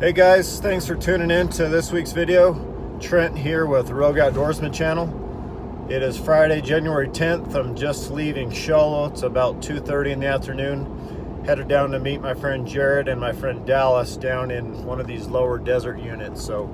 Hey guys, thanks for tuning in to this week's video. Trent here with the Rogue Outdoorsman channel. It is Friday, January 10th. I'm just leaving Sholo. It's about 2:30 in the afternoon. Headed down to meet my friend Jared and my friend Dallas down in one of these lower desert units. So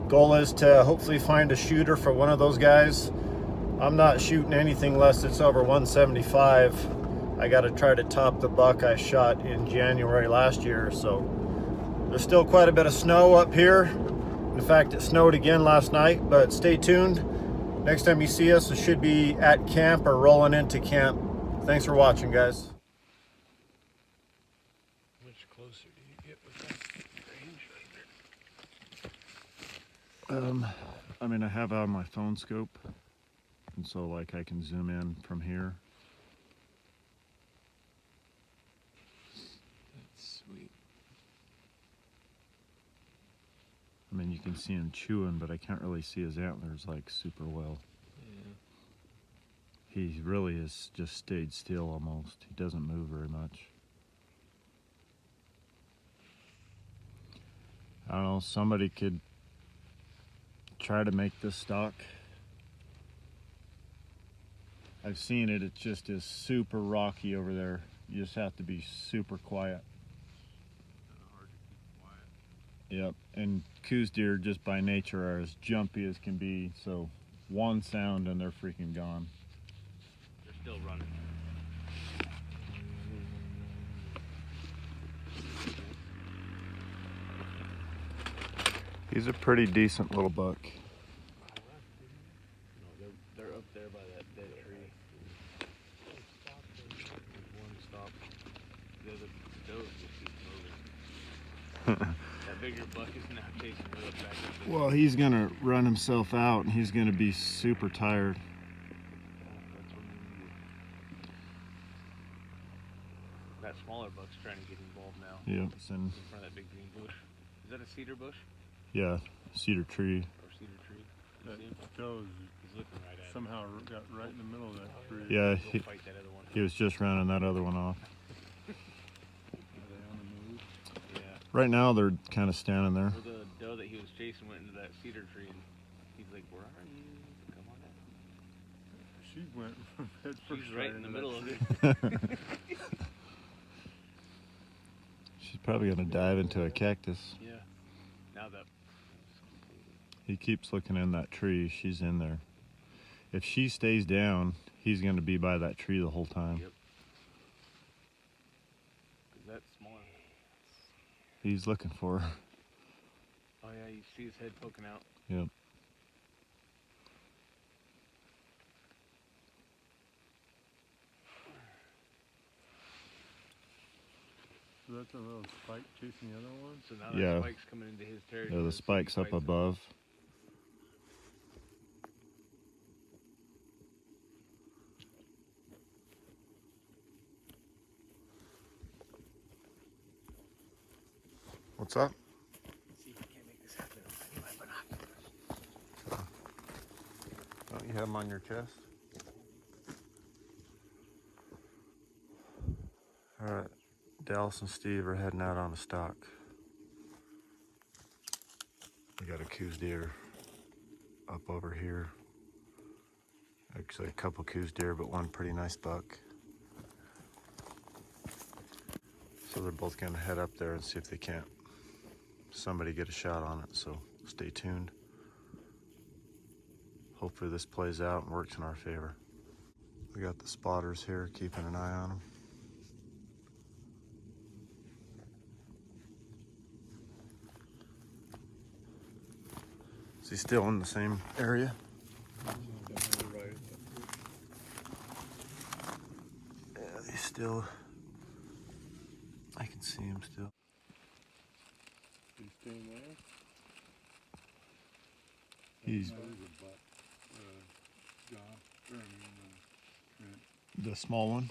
goal is to hopefully find a shooter for one of those guys. I'm not shooting anything less it's over 175. I got to try to top the buck I shot in January last year. So there's still quite a bit of snow up here. In fact, it snowed again last night, but stay tuned. Next time you see us, it should be at camp or rolling into camp. Thanks for watching, guys. Much closer do you get with that range right I mean, I have on my phone scope, and so like I can zoom in from here. That's sweet. I mean, you can see him chewing, but I can't really see his antlers like super well. Yeah. He really has just stayed still almost. He doesn't move very much. I don't know, somebody could try to make this stalk. I've seen it, it just is super rocky over there. You just have to be super quiet. Hard to keep quiet. Yep, and Coues deer just by nature are as jumpy as can be, so one sound and they're freaking gone. They're still running. He's a pretty decent little buck. No, they're up there by that dead tree. There's one stop. The other doe just keeps moving. That bigger buck is now chasing her up back. Well, he's gonna run himself out and he's gonna be super tired. That's what we need. That smaller buck's trying to get involved now. Yep, and In front of that big green bush. Is that a cedar bush? yeah, cedar tree. Or cedar tree? That You see him? doe He's looking right at somehow got right in the middle of that tree. Yeah, Go fight that other one. he was just running that other one off. Are they on the move? Yeah. Right now they're kind of standing there. Well, the doe that he was chasing went into that cedar tree, and he's like, "Where are you? Come on out." She went head first She's right in the into middle that of tree. it. She's probably gonna dive into a cactus. Yeah. Now that. He keeps looking in that tree. She's in there. If she stays down, he's gonna be by that tree the whole time. Yep. Is that smaller? He's looking for her. Oh yeah, you see his head poking out. Yep. So that's a little spike chasing the other one. So now Yeah. that spike's coming into his territory. Yeah, the so he spike's up fights him. above. What's up? Let's see if we can't make this happen. I need my binoculars. Don't you have them on your chest? Alright, Dallas and Steve are heading out on a stalk. We got a Coues deer up over here. Actually a couple Coues deer, but one pretty nice buck. So they're both gonna head up there and see if they can't somebody get a shot on it, so stay tuned. Hopefully this plays out and works in our favor. We got the spotters here keeping an eye on them. Is he still in the same area? Yeah, he's still, I can see him still. He's staying there. He's John. Trent, the small one.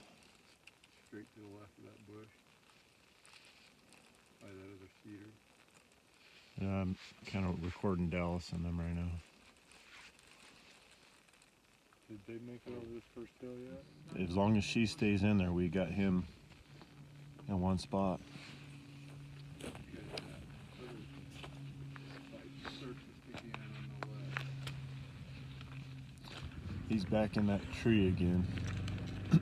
straight to the left of that bush. By that other cedar. Yeah, I'm kind of recording Dallas and them right now. Did they make it over this first hill yet? As long as she stays in there, we got him in one spot. He's back in that tree again. To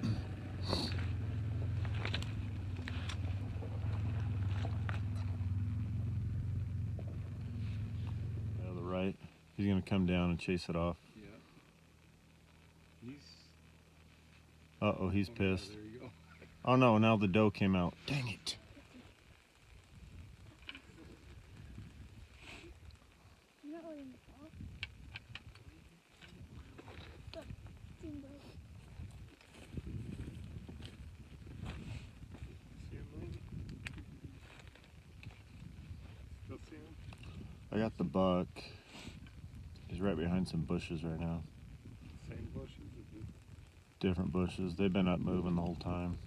the right. He's gonna come down and chase it off. Yeah. He's. Uh-oh, he's pissed. There you go. Oh no, now the doe came out. Dang it. You're not letting it fall. Look, team dog. See him moving? Still see him? I got the buck. He's right behind some bushes right now. Same bushes. Different bushes. They've been up moving the whole time.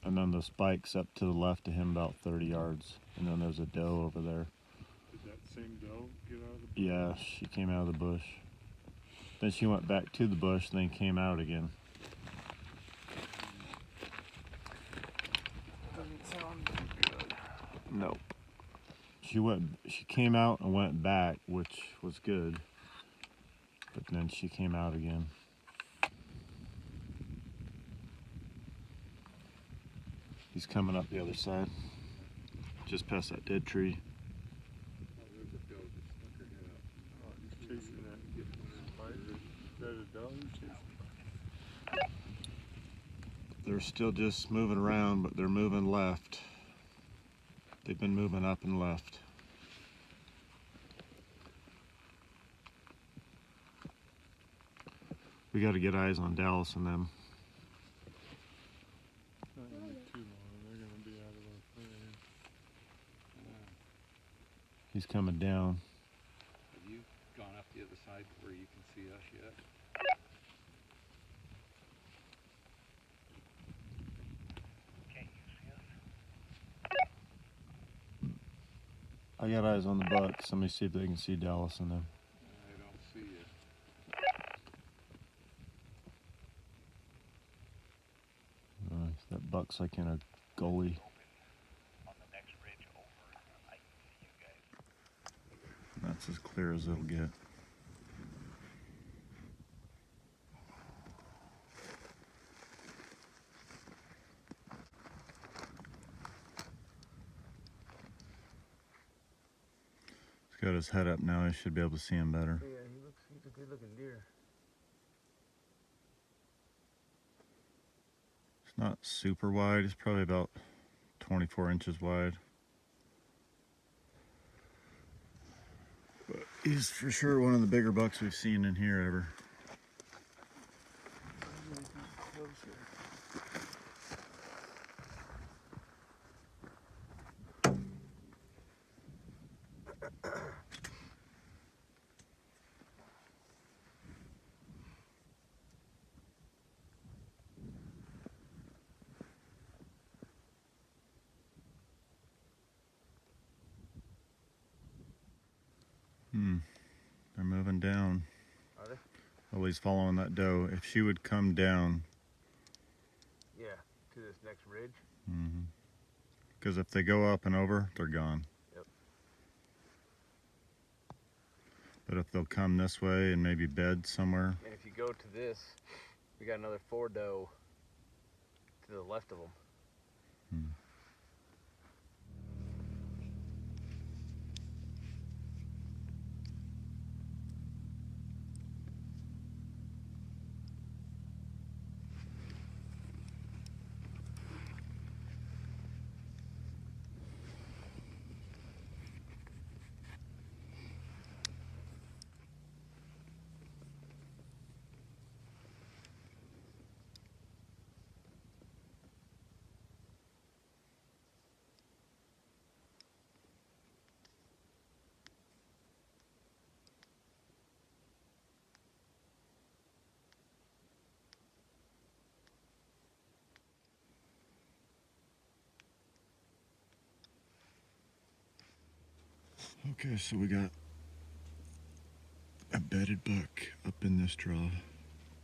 And then the spike's up to the left of him about 30 yards. And then there's a doe over there. Did that same doe get out of the bush? Yeah, she came out of the bush. Then she went back to the bush, then came out again. Doesn't sound good. Nope. She came out and went back, which was good. But then she came out again. He's coming up the other side. Just past that dead tree. Oh, there's a doe that stuck her head up. Oh, he's chasing that. Spider. Is that a doe he's chasing? They're still just moving around, but they're moving left. They've been moving up and left. We got to get eyes on Dallas and them. Not gonna be too long. They're gonna be out of our frame. He's coming down. Have you gone up the other side where you can see us yet? Can't you see us? I got eyes on the bucks. Let me see if they can see Dallas and them. I don't see you. That buck's like in a gully. On the next ridge over, I can see you guys. That's as clear as it'll get. He's got his head up now. He should be able to see him better. Yeah, he's a good looking deer. It's not super wide. It's probably about 24 inches wide. But he's for sure one of the bigger bucks we've seen in here ever. They're moving down. Are they? Well, he's following that doe. If she would come down, Yeah, to this next ridge. because if they go up and over, they're gone. Yep. But if they'll come this way and maybe bed somewhere, And if you go to this, we got another 4 doe to the left of them. okay, so we got a bedded buck up in this draw,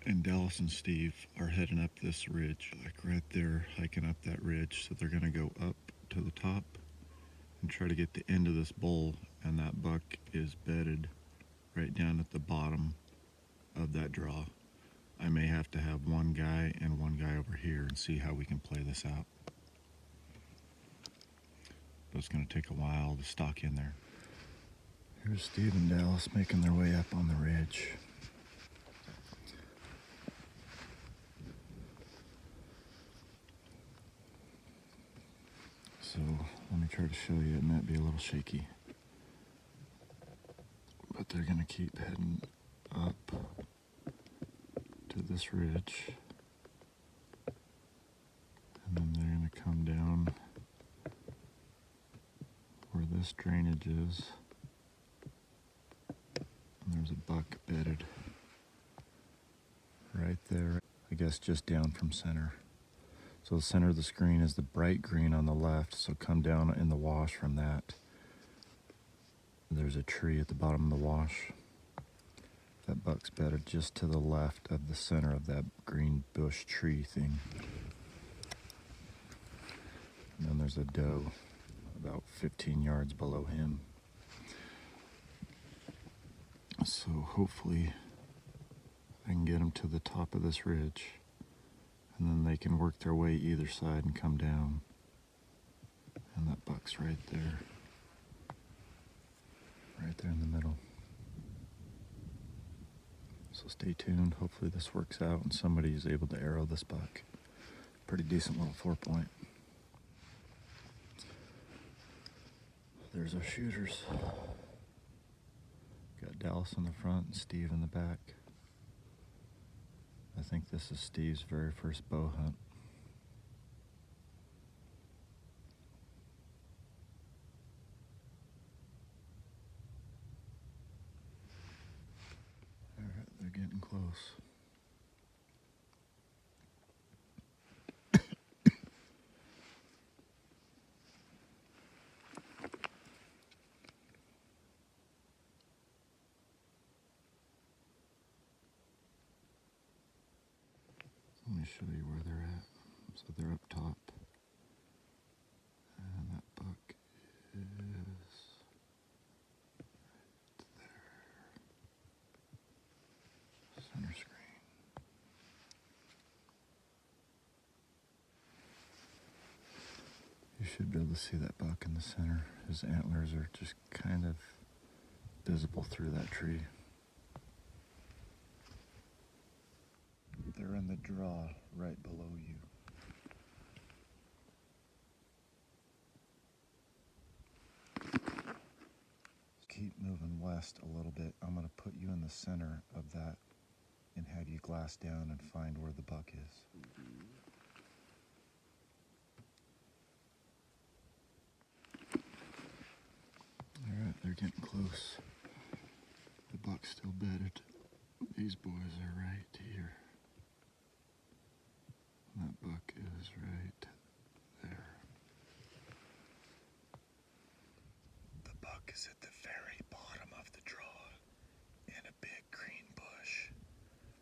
and Dallas and Steve are heading up this ridge, like right there, hiking up that ridge. So they're gonna go up to the top and try to get the end of this bowl, and that buck is bedded right down at the bottom of that draw. I may have to have one guy and one guy over here and see how we can play this out. But it's going to take a while to stock in there. Here's Steve and Dallas making their way up on the ridge. So let me try to show you. It might be a little shaky, but they're going to keep heading up to this ridge, and then they're going to come down where this drainage is, and there's a buck bedded right there, I guess just down from center. So the center of the screen is the bright green on the left, so come down in the wash from that. There's a tree at the bottom of the wash. That buck's bedded just to the left of the center of that green bush tree thing. And then there's a doe about 15 yards below him. So hopefully I can get them to the top of this ridge, and then they can work their way either side and come down. And that buck's right there in the middle. So stay tuned. Hopefully this works out and somebody is able to arrow this buck. Pretty decent little 4-point. There's our shooters. Got Dallas in the front and Steve in the back. I think this is Steve's very first bow hunt. Alright, they're getting close. Let me show you where they're at. So they're up top. And that buck is right there. Center screen. You should be able to see that buck in the center. His antlers are just kind of visible through that tree. They're in the draw right below you. Keep moving west a little bit. I'm going to put you in the center of that and have you glass down and find where the buck is. Alright, they're getting close. The buck's still bedded. These boys are right here. That buck is right there. The buck is at the very bottom of the draw in a big green bush.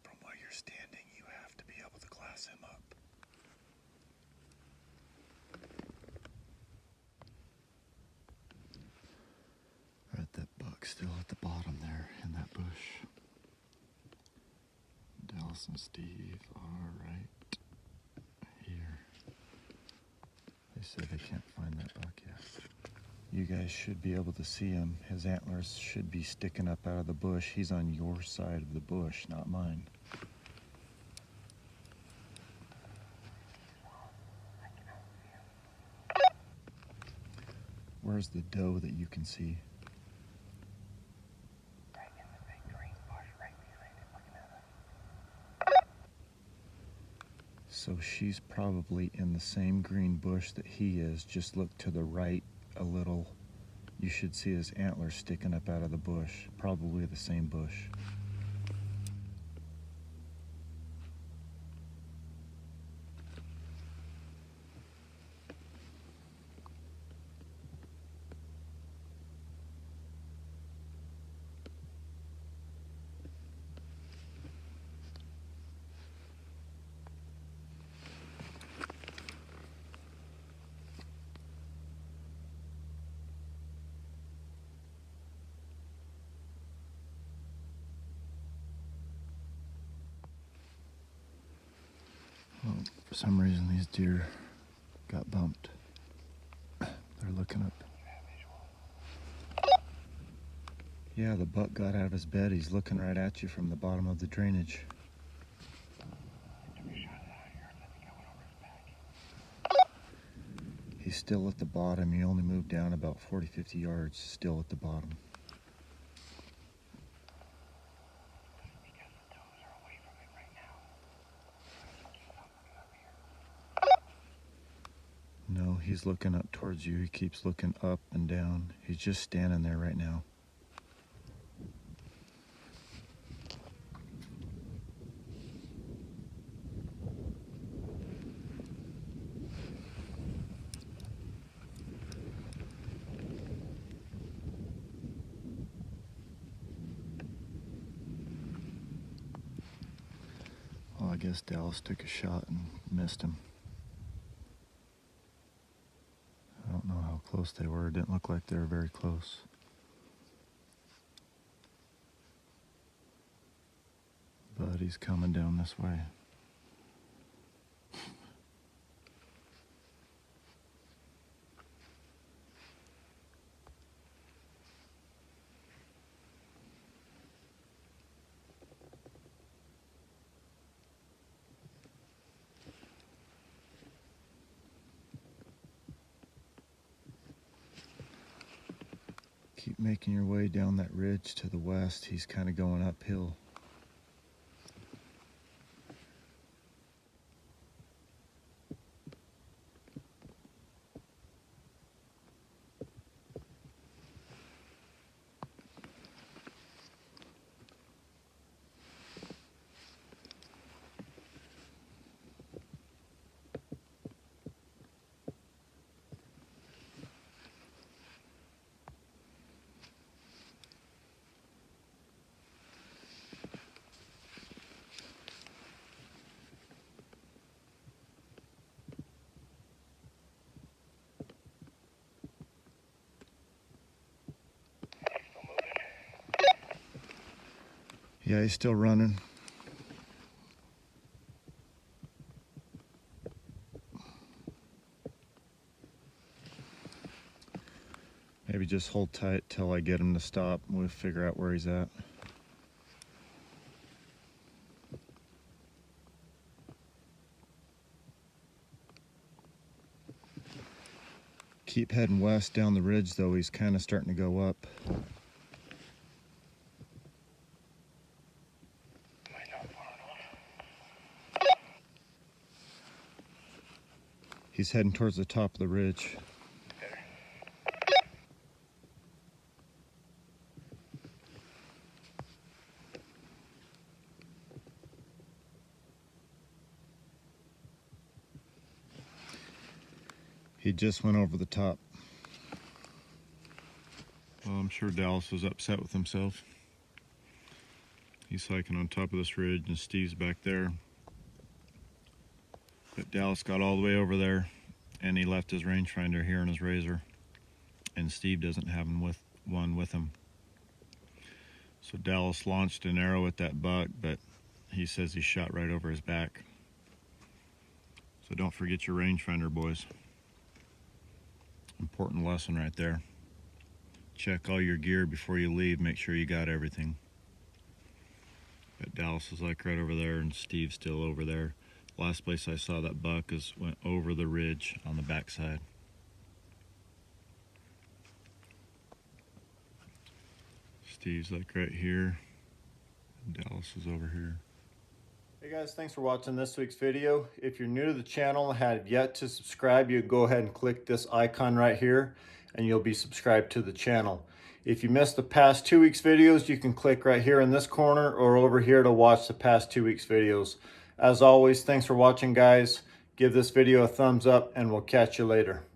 From where you're standing, you have to be able to glass him up. Alright, that buck's still at the bottom there in that bush. Dallas and Steve are right here. They said they can't find that buck yet. You guys should be able to see him. His antlers should be sticking up out of the bush. He's on your side of the bush, not mine. Where's the doe that you can see? So she's probably in the same green bush that he is. Just look to the right a little. You should see his antlers sticking up out of the bush. Probably the same bush. For some reason these deer got bumped. They're looking up. Yeah, the buck got out of his bed. He's looking right at you from the bottom of the drainage. He's still at the bottom. He only moved down about 40-50 yards, still at the bottom. No, he's looking up towards you. He keeps looking up and down. He's just standing there right now. Well, I guess Dallas took a shot and missed him. I don't know how close they were. It didn't look like they were very close. But he's coming down this way. Keep making your way down that ridge to the west. He's kind of going uphill. Yeah, he's still running. Maybe just hold tight till I get him to stop and we'll figure out where he's at. Keep heading west down the ridge though. He's kind of starting to go up. He's heading towards the top of the ridge. He just went over the top. Well, I'm sure Dallas was upset with himself. He's hiking on top of this ridge and Steve's back there. But Dallas got all the way over there and he left his rangefinder here in his razor. And Steve doesn't have one with him. So Dallas launched an arrow at that buck, but he says he shot right over his back. So don't forget your rangefinder, boys. Important lesson right there. Check all your gear before you leave. Make sure you got everything. But Dallas is like right over there and Steve's still over there. Last place I saw that buck went over the ridge on the backside. Steve's like right here. Dallas is over here. Hey guys, thanks for watching this week's video. If you're new to the channel and have yet to subscribe, you go ahead and click this icon right here and you'll be subscribed to the channel. If you missed the past 2 weeks videos, you can click right here in this corner or over here to watch the past 2 weeks videos. As always, thanks for watching guys. Give this video a thumbs up and we'll catch you later.